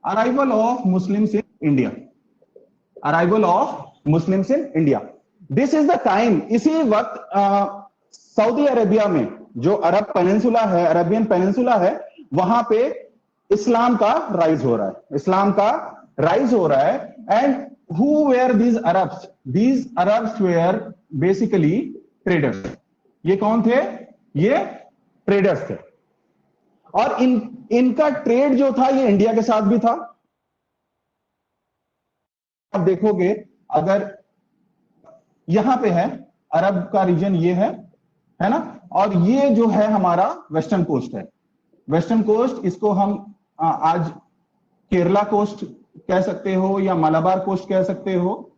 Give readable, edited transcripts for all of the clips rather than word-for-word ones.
Arrival of Muslims in India, arrival of Muslims in India, this is the time. इसी वक्त Saudi Arabia में जो अरब peninsula है, Arabian peninsula है, वहां पे इस्लाम का राइज हो रहा है, इस्लाम का राइज हो रहा है। And who were these Arabs? These Arabs were basically traders. ये कौन थे? ये ट्रेडर्स थे। और इनका ट्रेड जो था ये इंडिया के साथ भी था। आप देखोगे अगर यहां पे है अरब का रीजन, ये है ना, और ये जो है हमारा वेस्टर्न कोस्ट है, वेस्टर्न कोस्ट, इसको हम आज केरला कोस्ट कह सकते हो या मलाबार कोस्ट कह सकते हो,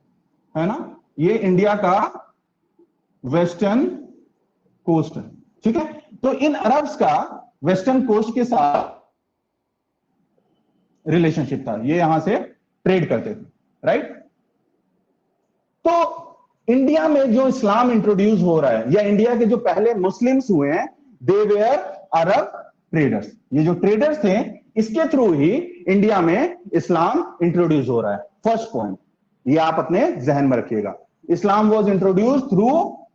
है ना। ये इंडिया का वेस्टर्न कोस्ट है, ठीक है। तो इन अरब्स का वेस्टर्न कोस्ट के साथ रिलेशनशिप था, ये यहां से ट्रेड करते थे, राइट। तो इंडिया में जो इस्लाम इंट्रोड्यूस हो रहा है, या इंडिया के जो पहले मुस्लिम्स हुए हैं, दे वेयर अरब ट्रेडर्स। ये जो ट्रेडर्स थे, इसके थ्रू ही इंडिया में इस्लाम इंट्रोड्यूस हो रहा है। फर्स्ट पॉइंट ये आप अपने जहन में रखिएगा, Islam was introduced through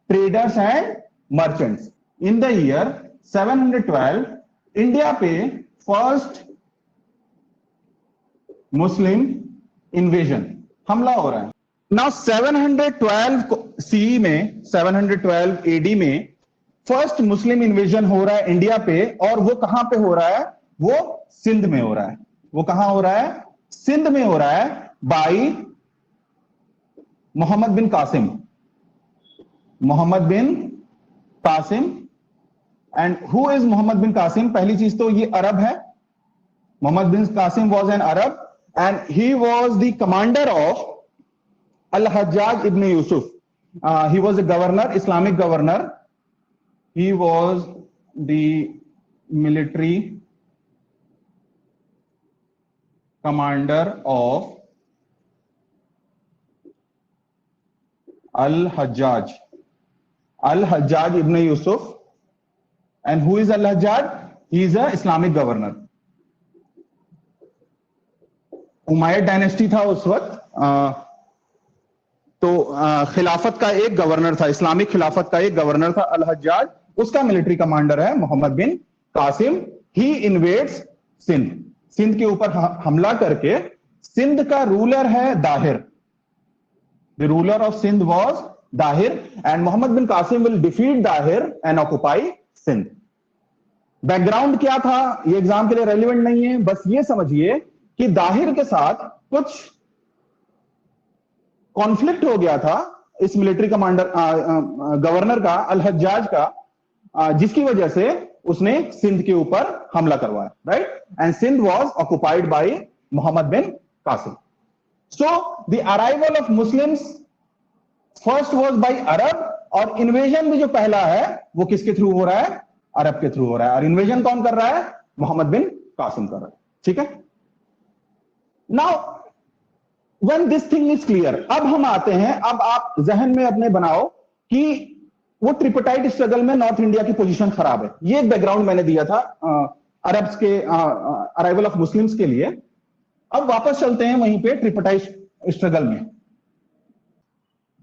traders and merchants. In the year 712 India पे फर्स्ट मुस्लिम इन्वेजन, हमला हो रहा है। नाउ 712 सी में, 712 एडी में फर्स्ट मुस्लिम इन्वेजन हो रहा है इंडिया पे, और वो कहां पे हो रहा है? वो सिंध में हो रहा है। वो कहां हो रहा है? सिंध में हो रहा है, by Muhammad bin Qasim, Muhammad bin Qasim. And who is Muhammad bin Qasim? पहली चीज तो ये अरब है, मोहम्मद बिन Qasim was an Arab and he was the commander of Al-Hajjaj ibn Yusuf. He was a governor, Islamic governor. He was the military commander of Al-Hajjaj, Al-Hajjaj ibn Yusuf. And who is Al-Hajjaj? He is a Islamic governor. Umayyad dynasty था उस वक्त, तो खिलाफत का एक governor था, Islamic खिलाफत का एक गवर्नर था अल-हज्जाज, उसका मिलिट्री कमांडर है मोहम्मद बिन कासिम। ही इन्वेड्स सिंध, सिंध के ऊपर हमला करके, सिंध का रूलर है Dahir, the ruler of Sindh was Dahir, and Mohammad bin Qasim will defeat Dahir and occupy Sindh. Background क्या था ये एग्जाम के लिए रेलिवेंट नहीं है, बस ये समझिए कि दाहिर के साथ कुछ कॉन्फ्लिक्ट हो गया था इस मिलिट्री कमांडर गवर्नर का, अल-हज्जाज का, जिसकी वजह से उसने सिंध के ऊपर हमला करवाया, right. And Sindh was occupied by Muhammad bin Qasim. So the arrival of Muslims first was by Arab, और इन्वेजन भी जो पहला है वो किसके थ्रू हो रहा है? अरब के थ्रू हो रहा है। और इन्वेजन कौन कर रहा है? मोहम्मद बिन कासिम कर रहा है, ठीक है। Now when this thing is clear, अब हम आते हैं, अब आप जहन में अपने बनाओ कि वो ट्रिपटाइट स्ट्रगल में नॉर्थ इंडिया की पोजीशन खराब है। ये एक बैकग्राउंड मैंने दिया था अरब्स के अराइवल ऑफ मुस्लिम्स के लिए। अब वापस चलते हैं वहीं पे ट्रिपटाइट स्ट्रगल में।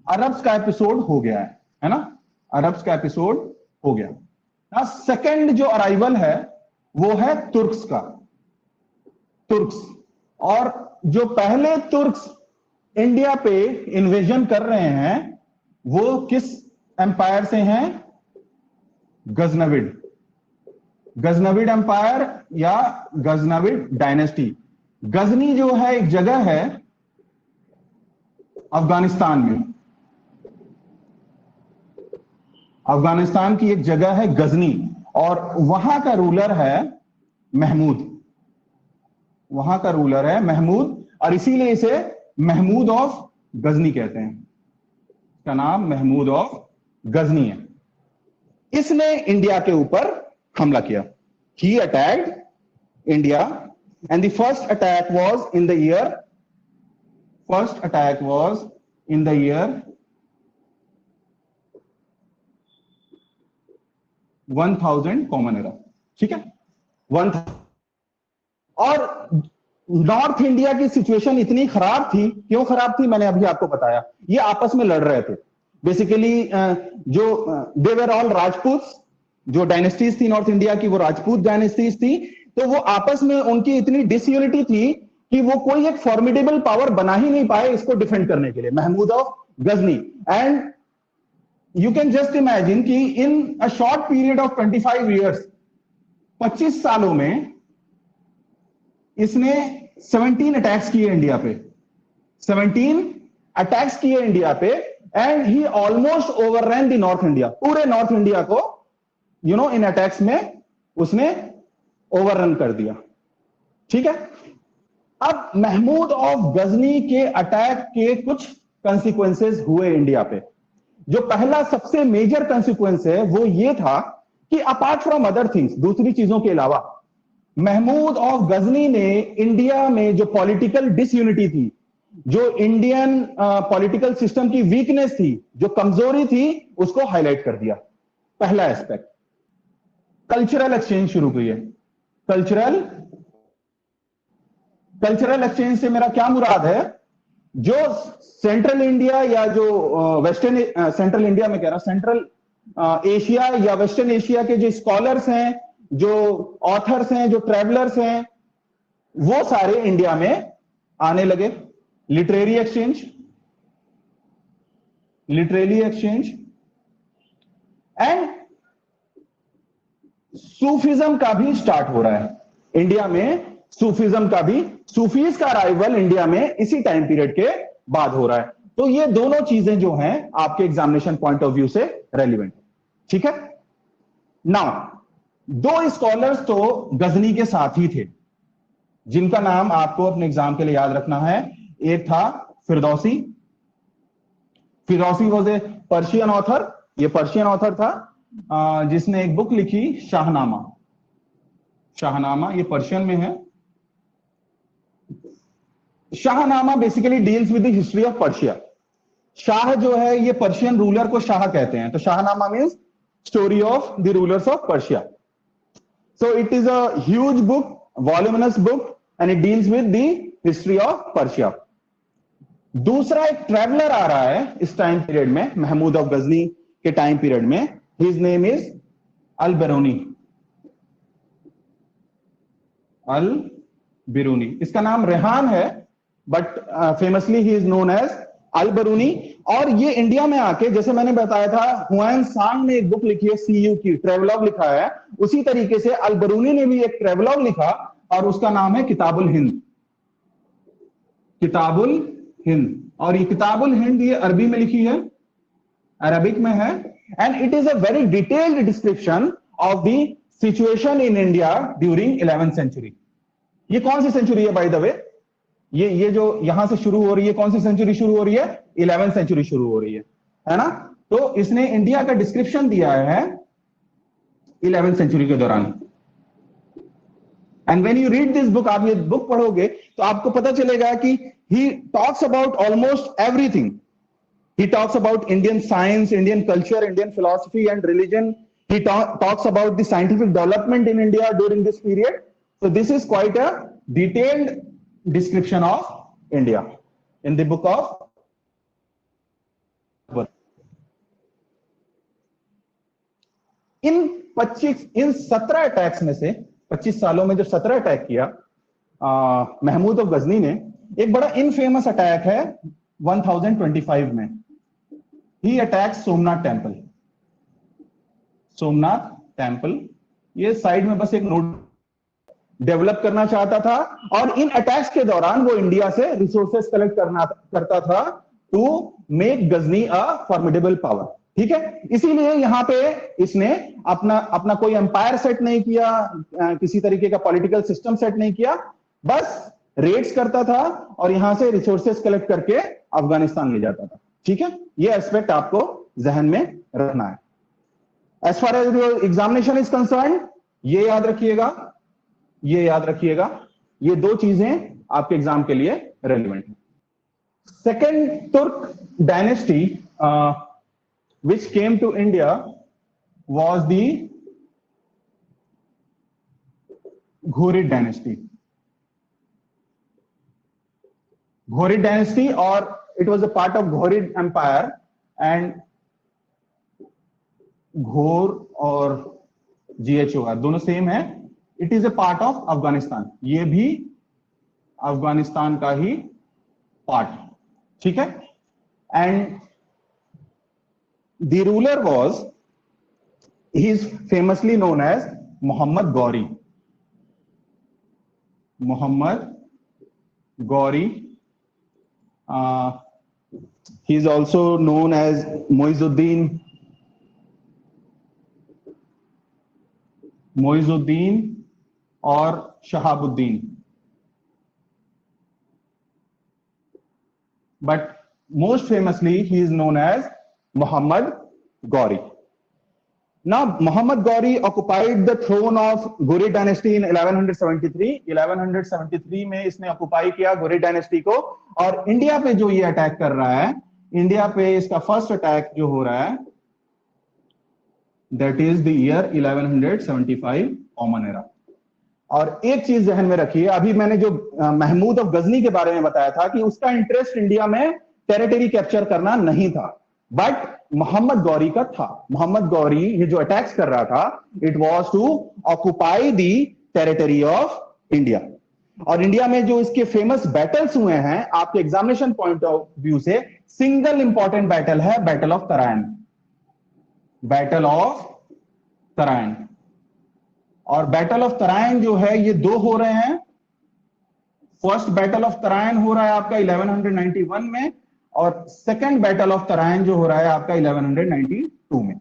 अरब्स का एपिसोड हो गया है ना, अरब्स का एपिसोड हो गया। सेकंड जो अराइवल है वो है तुर्क्स का, तुर्क्स। और जो पहले तुर्क्स इंडिया पे इन्वेजन कर रहे हैं वो किस एम्पायर से हैं? गजनविड, गजनविड एम्पायर या गजनविड डायनेस्टी। गजनी जो है एक जगह है अफगानिस्तान में, अफगानिस्तान की एक जगह है गजनी, और वहां का रूलर है महमूद, वहां का रूलर है महमूद, और इसीलिए इसे महमूद ऑफ गजनी कहते हैं। इसका नाम महमूद ऑफ गजनी है। इसने इंडिया के ऊपर हमला किया। He attacked India and the first attack was in the year, first attack was in the year 1000 common era, ठीक है, 1000। और नॉर्थ इंडिया की सिचुएशन इतनी खराब थी, क्यों खराब थी मैंने अभी आपको बताया, ये आपस में लड़ रहे थे बेसिकली। जो दे वर ऑल राजपूत, जो डायनेस्टीज थी नॉर्थ इंडिया की वो राजपूत डायनेस्टीज थी, तो वो आपस में उनकी इतनी डिसयूनिटी थी कि वो कोई एक फॉर्मिडेबल पावर बना ही नहीं पाए इसको डिफेंड करने के लिए, Mahmud of Ghazni. And you can just imagine कि in a short period of 25 years, 25 सालों में इसने 17 अटैक्स किए इंडिया पे, 17 अटैक्स किए इंडिया पे। And he almost overrun the north India, पूरे नॉर्थ इंडिया को इन अटैक्स में उसने ओवररन कर दिया। ठीक है, अब महमूद ऑफ गजनी के अटैक के कुछ कंसिक्वेंसेस हुए इंडिया पे। जो पहला सबसे मेजर कंसिक्वेंस है वो ये था कि अपार्ट फ्रॉम अदर थिंग्स, दूसरी चीजों के अलावा, महमूद ऑफ गजनी ने इंडिया में जो पॉलिटिकल डिसयूनिटी थी, जो इंडियन पॉलिटिकल सिस्टम की वीकनेस थी, जो कमजोरी थी, उसको हाईलाइट कर दिया। पहला एस्पेक्ट, कल्चरल एक्सचेंज शुरू की है। कल्चरल एक्सचेंज से मेरा क्या मुराद है, जो सेंट्रल इंडिया या जो वेस्टर्न सेंट्रल इंडिया में कह रहा, सेंट्रल एशिया या वेस्टर्न एशिया के जो स्कॉलर्स हैं, जो ऑथर्स हैं, जो ट्रेवलर्स हैं, वो सारे इंडिया में आने लगे। लिटरेरी एक्सचेंज एंड सूफिज्म का भी स्टार्ट हो रहा है इंडिया में। सूफिज्म का भी, सूफीज का अराइवल इंडिया में इसी टाइम पीरियड के बाद हो रहा है। तो ये दोनों चीजें जो हैं आपके एग्जामिनेशन पॉइंट ऑफ व्यू से रेलिवेंट। ठीक है, नाउ दो स्कॉलर्स तो गजनी के साथ ही थे जिनका नाम आपको अपने एग्जाम के लिए याद रखना है। एक था Firdausi was a Persian author. ये पर्शियन ऑथर था जिसने एक बुक लिखी, शाहनामा। ये पर्शियन में है। Shahnameh basically deals with the history of Persia. Shah जो है, ये पर्शियन रूलर को शाह कहते हैं, तो Shahnameh means story of the rulers of Persia. So it is a huge book, voluminous book, and it deals with the history of Persia. दूसरा एक traveller आ रहा है इस टाइम पीरियड में, महमूद ऑफ गजनी के टाइम पीरियड में। His name is Al Biruni. इसका नाम रेहान है, but famously he is known as Al Beruni. और ये इंडिया में आके, जैसे मैंने बताया था, हुआयन सांग ने एक बुक लिखी है, सीयू की ट्रेवलॉग लिखा है, उसी तरीके से अल बरूनी ने भी एक ट्रेवलॉग लिखा और उसका नाम है किताबुल हिंद। और ये किताबुल हिंद ये अरबी में लिखी है, अरबिक में है। And it is a very detailed description of the situation in India during 11th century. ये कौन सी सेंचुरी है बाय द वे? ये जो यहां से शुरू हो रही है, कौन सी सेंचुरी शुरू हो रही है? 11th सेंचुरी शुरू हो रही है ना? तो इसने इंडिया का डिस्क्रिप्शन दिया है 11th सेंचुरी के दौरान। And when you read this book, आप ये बुक पढ़ोगे तो आपको पता चलेगा कि he talks about almost everything. He talks about Indian science, Indian culture, Indian philosophy and religion. He talks about the scientific development in India during this period. So this is quite a detailed description of India in the book of in 17 attacks में से, 25 सालों में जो 17 attack किया Mahmood of Ghazni ने, एक बड़ा infamous attack है 1025 में। ही अटैक सोमनाथ टेम्पल। ये साइड में बस एक नोट डेवलप करना चाहता था, और इन अटैक्स के दौरान वो इंडिया से रिसोर्सेस कलेक्ट करता था to make Ghazni a formidable power. ठीक है, इसीलिए यहां पे इसने अपना कोई एम्पायर सेट नहीं किया, किसी तरीके का पॉलिटिकल सिस्टम सेट नहीं किया, बस रेड्स करता था और यहां से रिसोर्सेस कलेक्ट करके अफगानिस्तान ले जाता था। ठीक है, ये एस्पेक्ट आपको जहन में रखना है। As far as your examination is concern, ये याद रखिएगा, ये दो चीजें आपके एग्जाम के लिए रेलिवेंट है। Second Turk dynasty which came to India was the Ghurid dynasty. Ghurid dynasty, और it was a part of Ghurid empire, and Ghor और GHOR दोनों सेम है। It is a part of Afghanistan, ये भी अफगानिस्तान का ही पार्ट, ठीक है। And the ruler was, he is famously known as Muhammad Ghori. Muhammad Ghori, he is also known as Moizuddin और Shahabuddin, but most famously he is known as Muhammad Ghori. Now Muhammad Ghori occupied the throne of Ghuri dynasty in 1173. 1173 में इसने occupy किया Ghurid dynasty को, और India पे जो ये attack कर रहा है, इंडिया पे इसका फर्स्ट अटैक जो हो रहा है, that is the year 1175 common era. और एक चीज ध्यान में रखिए, अभी मैंने जो महमूद ऑफ गजनी के बारे में बताया था कि उसका इंटरेस्ट इंडिया में टेरिटरी कैप्चर करना नहीं था, बट मोहम्मद गौरी का था। मोहम्मद गौरी ये जो अटैक्स कर रहा था, it was to occupy the territory of India. और इंडिया में जो इसके फेमस बैटल्स हुए हैं, आपके एग्जामिनेशन पॉइंट ऑफ व्यू से सिंगल इंपॉर्टेंट बैटल है battle of Tarain. Battle of Tarain, और बैटल ऑफ तराइन जो है ये दो हो रहे हैं। फर्स्ट बैटल ऑफ तराइन हो रहा है आपका 1191 में, और सेकंड बैटल ऑफ तराइन जो हो रहा है आपका 1192 में,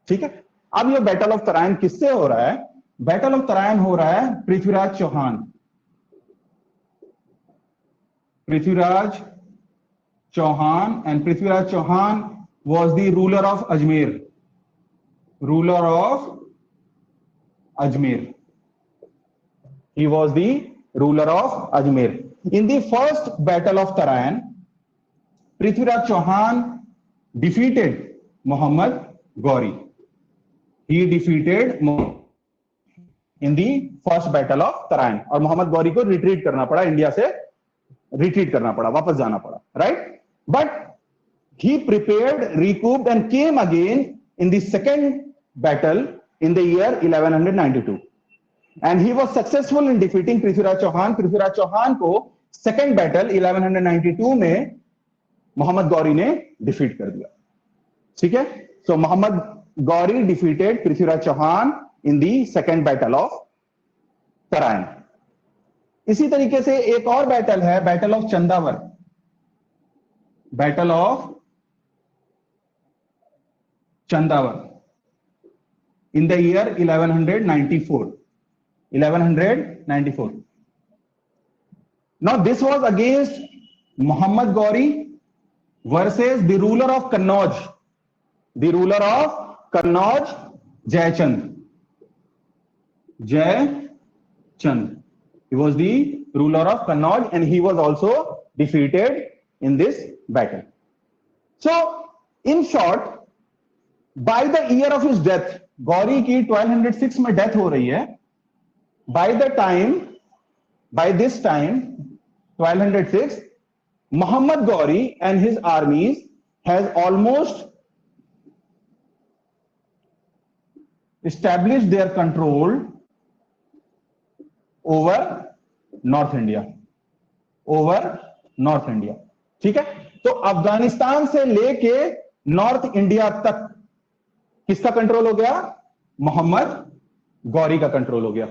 ठीक है। अब ये बैटल ऑफ तराइन किससे हो रहा है? बैटल ऑफ तराइन हो रहा है Prithviraj Chauhan. Prithviraj Chauhan, and Prithviraj Chauhan was the ruler of Ajmer. Ruler of Ajmer. He was the ruler of Ajmer. In the first battle of Tarain, Prithviraj Chauhan defeated Muhammad Ghori. He defeated in the first battle of Tarain, और मोहम्मद गौरी को retreat करना पड़ा, India से retreat करना पड़ा, वापस जाना पड़ा, right. But he prepared, recouped and came again in the second battle in the year 1192, and he was successful in defeating Prithviraj Chauhan. Prithviraj Chauhan को second battle 1192 में मोहम्मद गौरी ने डिफीट कर दिया, ठीक है। So Mohammad Ghori defeated Prithviraj Chauhan in the second battle of Tarain. इसी तरीके से एक और बैटल है, बैटल ऑफ चंदावर। बैटल ऑफ Chandavar in the year 1194. 1194. Now this was against Muhammad Ghori versus the ruler of Kannauj. The ruler of Kannauj, Jayachand. Jayachand. He was the ruler of Kannauj, and he was also defeated in this battle. So in short, by the year of his death, Gauri की 1206 में death हो रही है। by this time 1206, Muhammad Ghori and his armies has almost established their control over North India, ठीक है। तो अफगानिस्तान से लेके नॉर्थ इंडिया तक किसका कंट्रोल हो गया? मोहम्मद गौरी का कंट्रोल हो गया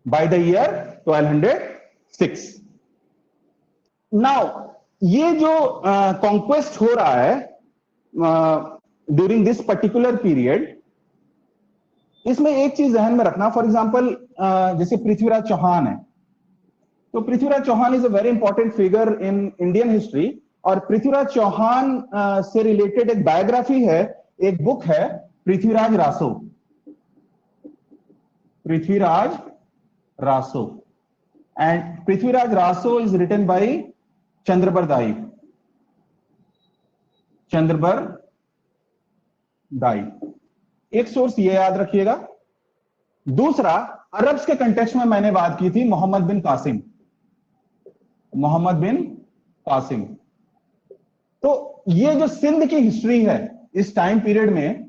बाय द ईयर 1206। नाउ ये जो कॉन्क्वेस्ट हो रहा है ड्यूरिंग दिस पर्टिकुलर पीरियड, इसमें एक चीज ध्यान में रखना। फॉर एग्जांपल जैसे पृथ्वीराज चौहान है, तो Prithviraj Chauhan is a very important figure in Indian history, और पृथ्वीराज चौहान से रिलेटेड एक बायोग्राफी है, एक बुक है Prithviraj Raso. Prithviraj Raso, and Prithviraj Raso is written by Chandbardai. Chandbardai एक सोर्स, ये याद रखिएगा। दूसरा, अरब्स के कंटेक्स्ट में मैंने बात की थी मोहम्मद बिन कासिम। मोहम्मद बिन कासिम। तो ये जो सिंध की हिस्ट्री है इस टाइम पीरियड में,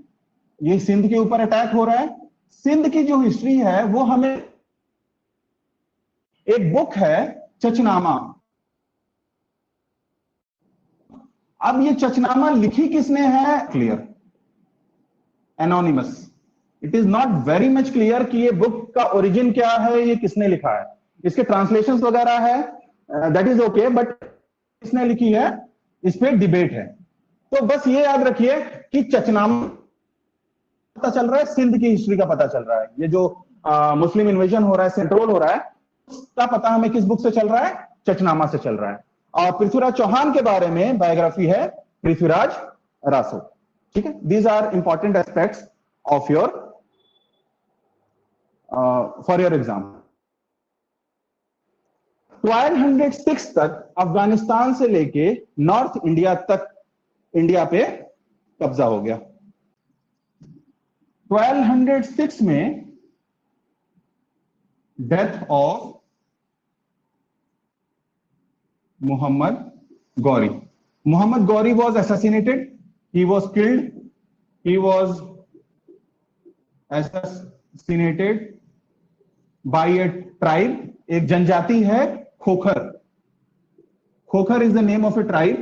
ये सिंध के ऊपर अटैक हो रहा है। सिंध की जो हिस्ट्री है वो हमें, एक बुक है चचनामा। अब ये चचनामा लिखी किसने है? Clear, anonymous. It is not very much clear कि ये बुक का ओरिजिन क्या है, ये किसने लिखा है। इसके ट्रांसलेशंस वगैरह है, दैट इज ओके, बट किसने लिखी है इस पे डिबेट है। तो बस ये याद रखिए कि चचनामा पता चल रहा है, सिंध की हिस्ट्री का पता चल रहा है। ये जो मुस्लिम इन्वेजन हो रहा है, कंट्रोल हो रहा है, उसका पता हमें किस बुक से चल रहा है? चचनामा से चल रहा है। और पृथ्वीराज चौहान के बारे में बायोग्राफी है पृथ्वीराज रासो। ठीक है, these are important aspects of your for your exam. 1206 तक अफगानिस्तान से लेके नॉर्थ इंडिया तक इंडिया पे कब्जा हो गया। 1206 में death of Muhammad Ghori. Muhammad Ghori was assassinated. He was killed. He was assassinated by a tribe. एक जनजाति है Khokhar. Khokhar is the name of A tribe.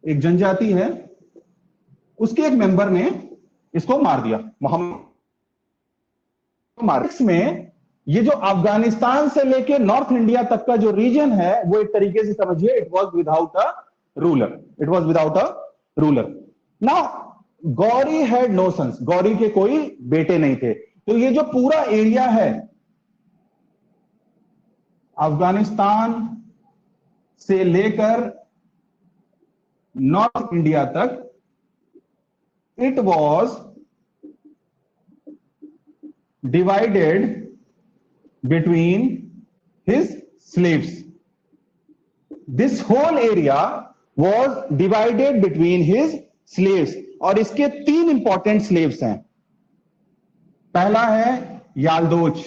एक जनजाति है, उसके एक मेंबर ने इसको मार दिया। मोहम्मद में ये जो अफगानिस्तान से लेके नॉर्थ इंडिया तक का जो रीजन है वो एक तरीके से समझिए it was without a ruler. It was without a ruler. Now Ghori had no sons, Ghori के कोई बेटे नहीं थे। तो ये जो पूरा एरिया है अफगानिस्तान से लेकर नॉर्थ इंडिया तक, it was divided between his slaves. This whole area was divided between his slaves. और इसके 3 इंपॉर्टेंट स्लेव्स हैं। पहला है यालदोज।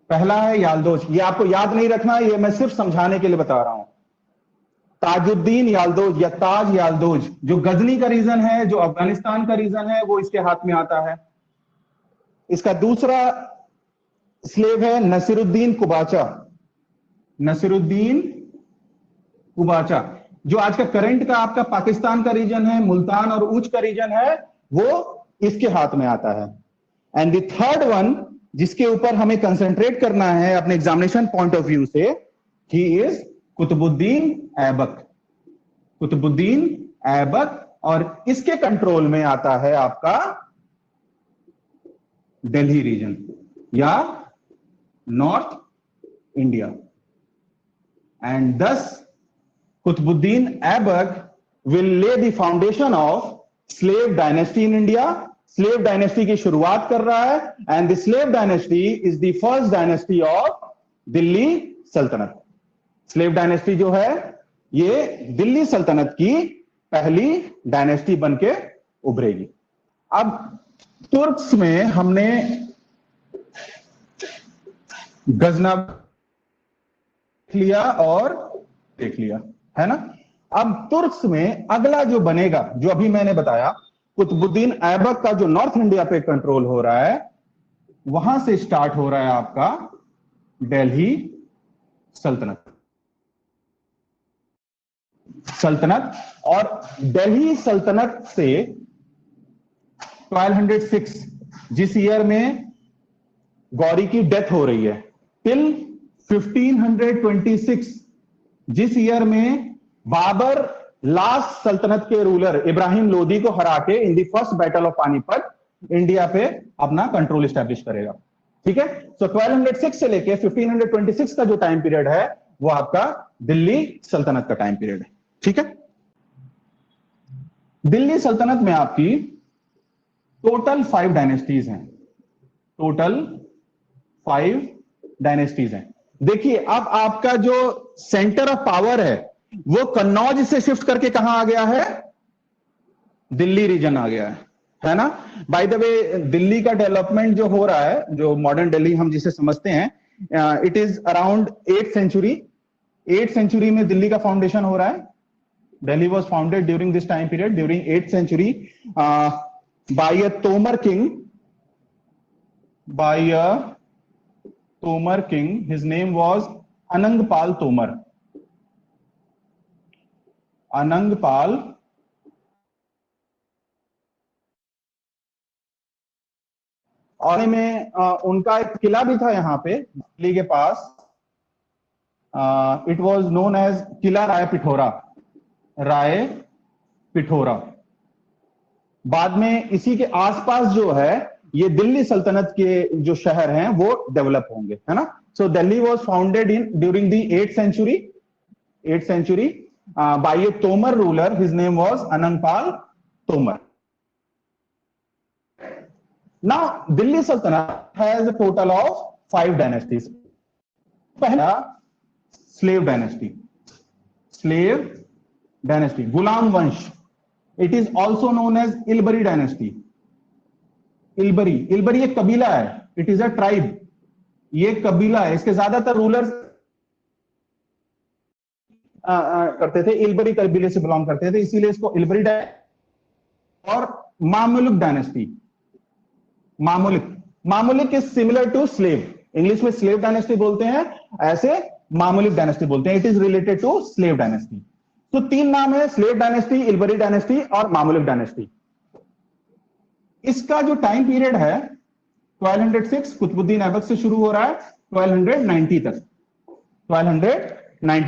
पहला है यालदोज। ये आपको याद नहीं रखना, ये मैं सिर्फ समझाने के लिए बता रहा हूं। ताजुद्दीन यालदोज या ताज यालदोज, जो गजनी का रीजन है, जो अफगानिस्तान का रीजन है, वो इसके हाथ में आता है। इसका दूसरा स्लेव है नसीरुद्दीन कुबाचा। नसीरुद्दीन कुबाचा जो आज का करंट का आपका पाकिस्तान का रीजन है, मुल्तान और ऊच का रीजन है, वो इसके हाथ में आता है। एंड द थर्ड वन जिसके ऊपर हमें कंसंट्रेट करना है अपने एग्जामिनेशन पॉइंट ऑफ व्यू से, ही इज कुतुबुद्दीन ऐबक। कुतुबुद्दीन ऐबक, और इसके कंट्रोल में आता है आपका दिल्ली रीजन या north India. And this Qutubuddin Aibak will lay the foundation of slave dynasty in India. Slave dynasty की शुरुआत कर रहा है, and the slave dynasty is the first dynasty of Delhi Sultanate. Slave dynasty जो है ये दिल्ली सल्तनत की पहली डायनेस्टी बनके उभरेगी। अब तुर्क्स में हमने गजनब लिया और देख लिया, है ना। अब तुर्क्स में अगला जो बनेगा, जो अभी मैंने बताया, कुतुबुद्दीन ऐबक का जो नॉर्थ इंडिया पे कंट्रोल हो रहा है, वहां से स्टार्ट हो रहा है आपका दिल्ली सल्तनत। और दिल्ली सल्तनत से 1206 जिस ईयर में गौरी की डेथ हो रही है, टिल 1526 जिस ईयर में बाबर लास्ट सल्तनत के रूलर इब्राहिम लोदी को हरा के in the first battle of Panipat India पे अपना कंट्रोल स्टैब्लिश करेगा। ठीक है, सो 1206 से लेके 1526 का जो टाइम पीरियड है वो आपका दिल्ली सल्तनत का टाइम पीरियड है। ठीक है, दिल्ली सल्तनत में आपकी टोटल 5 डायनेस्टीज हैं। टोटल 5 डायनेस्टीज हैं। देखिए, अब आपका जो सेंटर ऑफ पावर है वो कन्नौज से शिफ्ट करके कहां आ गया है? दिल्ली रीजन आ गया है ना। बाय द वे, दिल्ली का डेवलपमेंट जो हो रहा है, जो मॉडर्न दिल्ली हम जिसे समझते हैं, it is around 8th century 8th century में दिल्ली का फाउंडेशन हो रहा है. Delhi was founded during this time period, during 8th century, by a Tomar king. By a Tomar king. His name was Anangpal Tomar. Anangpal और में उनका एक किला भी था यहाँ पे दिल्ली के पास. इट वॉज नोन एज किला राय पिठोरा. राय पिठोरा. बाद में इसी के आसपास जो है ये दिल्ली सल्तनत के जो शहर हैं वो डेवलप होंगे, है ना. So Delhi was founded in during the 8th century by a Tomar ruler. His name was Anangpal Tomar. Now Delhi Sultanate has a total of 5 dynasties. पहला slave dynasty, गुलाम वंश. It is also known as Ilbari dynasty. Ilbari एक कबीला है. It is a tribe. ये कबीला है. इसके ज्यादातर रूलर्स करते थे, इलबरी कबीले से बिलोंग करते थे, इसीलिए इसको इलबरी और Mamluk dynasty. Mamluk is similar to slave. English में स्लेव डायनेस्टी बोलते हैं, ऐसे मामुलिक डायनेस्टी बोलते हैं. It is related to slave dynasty. तो 3 नाम है, स्लेव डायनेस्टी, इलबरी डायनेस्टी और मामुलिक डायनेस्टी. इसका जो टाइम पीरियड है 1206 कुतुबुद्दीन ऐबक से शुरू हो रहा है 1290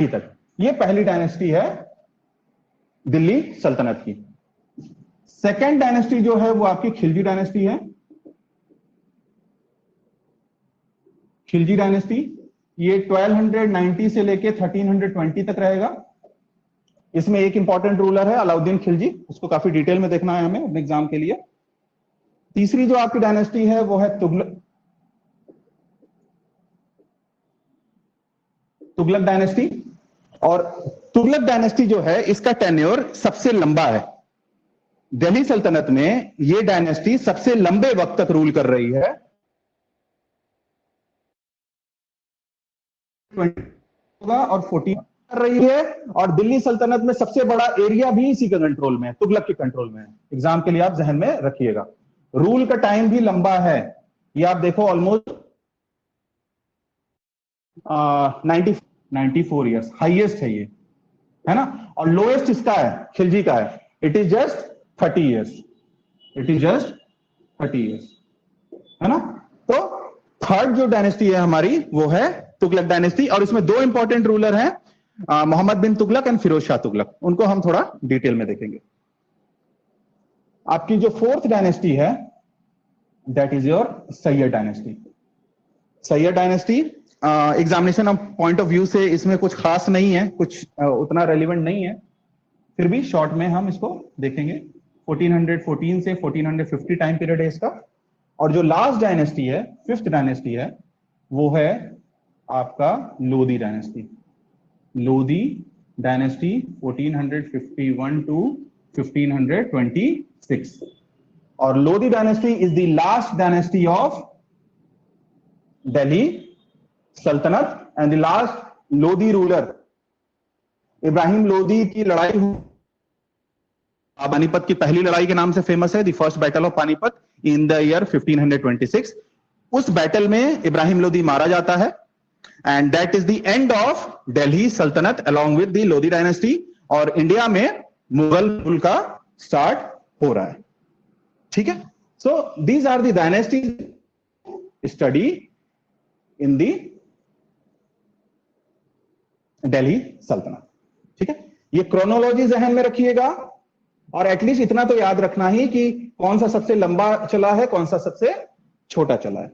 तक. ये पहली डायनेस्टी है दिल्ली सल्तनत की. सेकेंड डायनेस्टी जो है वो आपकी खिलजी डायनेस्टी है. खिलजी डायनेस्टी ये 1290 से लेके 1320 तक रहेगा. इसमें एक इंपॉर्टेंट रूलर है अलाउद्दीन खिलजी, उसको काफी डिटेल में देखना है हमें अपने एग्जाम के लिए. तीसरी जो आपकी डायनेस्टी है वो है तुगलक डायनेस्टी. और तुगलक डायनेस्टी जो है इसका टेन्योर सबसे लंबा है. दिल्ली सल्तनत में ये डायनेस्टी सबसे लंबे वक्त तक रूल कर रही है. और 14 कर रही है. और दिल्ली सल्तनत में सबसे बड़ा एरिया भी इसी के कंट्रोल में है, तुगलक के कंट्रोल में है. एग्जाम के लिए आप जहन में रखिएगा. रूल का टाइम भी लंबा है. ये आप देखो ऑलमोस्ट 94 ईयर्स हाईएस्ट है ये, है ना. और लोएस्ट इसका है, खिलजी का है, इट इज जस्ट 30 ईयर्स. है ना. तो थर्ड जो डायनेस्टी है हमारी वो है तुगलक डायनेस्टी. और इसमें 2 इंपॉर्टेंट रूलर हैं, मोहम्मद बिन तुगलक एंड फिरोज शाह तुगलक. उनको हम थोड़ा डिटेल में देखेंगे. आपकी जो 4th डायनेस्टी है that is your Syed dynasty. Syed dynasty examination point of view से इसमें कुछ खास नहीं है, कुछ उतना रेलिवेंट नहीं है, फिर भी शॉर्ट में हम इसको देखेंगे. 1414 से 1450 टाइम पीरियड है इसका. और जो लास्ट डायनेस्टी है 5th डायनेस्टी है वो है आपका Lodhi dynasty. Lodhi dynasty 1451 to 1526. और Lodhi dynasty is the last dynasty of Delhi Sultanate and the last Lodhi ruler. Ibrahim Lodhi की लड़ाई हुई, पानीपत की पहली लड़ाई के नाम से फेमस है, the first battle of Panipat in the year 1526. उस बैटल में इब्राहिम लोधी मारा जाता है and that is the end of Delhi Sultanate along with the Lodhi dynasty. और इंडिया में मुगल रूल का स्टार्ट हो रहा है. ठीक है. So these are the dynasties study in the Delhi Sultanat. ठीक है. ये क्रोनोलॉजी जहन में रखिएगा और एटलीस्ट इतना तो याद रखना ही कि कौन सा सबसे लंबा चला है, कौन सा सबसे छोटा चला है.